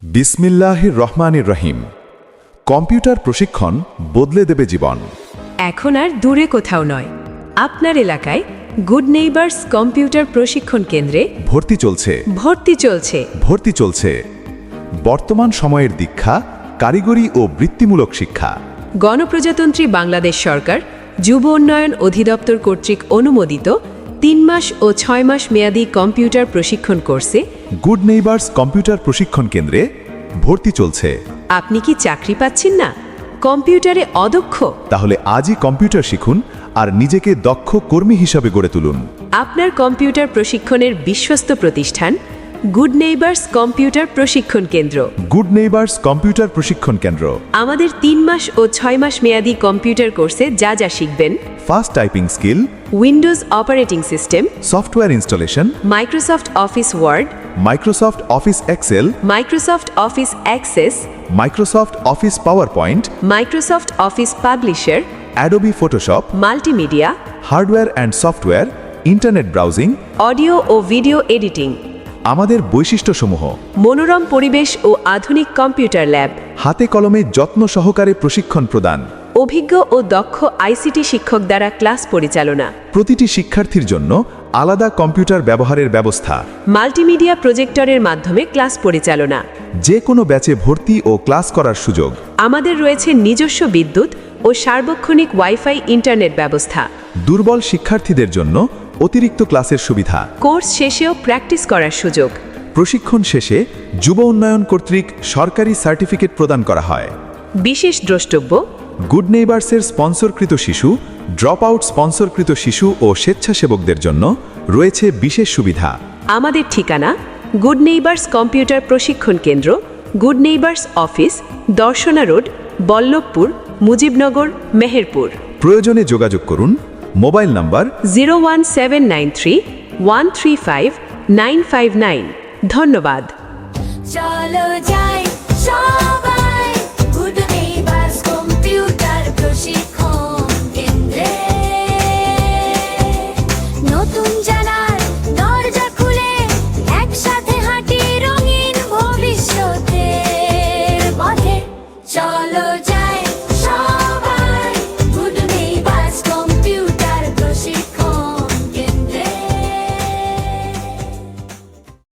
বিসমিল্লাহির রহমানির রহিম। কম্পিউটার প্রশিক্ষণ বদলে দেবে জীবন। এখন আর দূরে কোথাও নয়, আপনার এলাকায় গুড নেইবার্স কম্পিউটার প্রশিক্ষণ কেন্দ্রে ভর্তি চলছে। ভর্তি চলছে। বর্তমান সময়ের দীক্ষা, কারিগরি ও বৃত্তিমূলক শিক্ষা। গণপ্রজাতন্ত্রী বাংলাদেশ সরকার যুব উন্নয়ন অধিদপ্তর কর্তৃক অনুমোদিত 3 মাস ও 6 মাস মেয়াদী কম্পিউটার প্রশিক্ষণ কোর্সে গুড নেইবার্স কম্পিউটার প্রশিক্ষণ কেন্দ্রে ভর্তি চলছে। আপনি কি চাকরি পাচ্ছেন না, কম্পিউটারে অদক্ষ? তাহলে আজই কম্পিউটার শিখুন আর নিজেকে দক্ষ কর্মী হিসাবে গড়ে তুলুন। আপনার কম্পিউটার প্রশিক্ষণের বিশ্বস্ত প্রতিষ্ঠান গুড নেইবার্স কম্পিউটার প্রশিক্ষণ কেন্দ্র। গুড নেইবার্স কম্পিউটার প্রশিক্ষণ কেন্দ্র। আমাদের 3 মাস ও 6 মাস মেয়াদী কম্পিউটার কোর্সে যা শিখবেন: fast typing skill, Windows operating system, software installation, Microsoft Office Word, Microsoft Office Excel, Microsoft Office Access, Microsoft Office PowerPoint, Microsoft Office Publisher, Adobe Photoshop, multimedia, hardware and software, internet browsing, audio ও video editing. আমাদের বৈশিষ্ট্যসমূহ: মনোরম পরিবেশ ও আধুনিক computer lab, হাতে কলমে যত্ন সহকারে প্রশিক্ষণ প্রদান, অভিজ্ঞ ও দক্ষ আইসিটি শিক্ষক দ্বারা ক্লাস পরিচালনা, প্রতিটি শিক্ষার্থীর জন্য আলাদা কম্পিউটার ব্যবহারের ব্যবস্থা, মাল্টিমিডিয়া প্রজেক্টরের মাধ্যমে ক্লাস পরিচালনা, যে কোনো ব্যাচে ভর্তি ও ক্লাস করার সুযোগ। আমাদের রয়েছে নিজস্ব বিদ্যুৎ ও সার্বক্ষণিক ওয়াইফাই ইন্টারনেট ব্যবস্থা, দুর্বল শিক্ষার্থীদের জন্য অতিরিক্ত ক্লাসের সুবিধা, কোর্স শেষেও প্র্যাকটিস করার সুযোগ। প্রশিক্ষণ শেষে যুব উন্নয়ন কর্তৃক সরকারি সার্টিফিকেট প্রদান করা হয়। বিশেষ দ্রষ্টব্য: গুড নেইবার্সের স্পন্সরকৃত শিশু, ড্রপ আউট স্পন্সরকৃত শিশু ও স্বেচ্ছাসেবকদের জন্য রয়েছে বিশেষ সুবিধা। আমাদের ঠিকানা গুড নেইবার্স কম্পিউটার প্রশিক্ষণ কেন্দ্র, Good Neighbours office, Darshana road, Ballabhpur, Mujibnagar, Meherpur. প্রয়োজনে যোগাযোগ করুন। Mobile number 01793 135 959। ধন্যবাদ। চলো যাই সব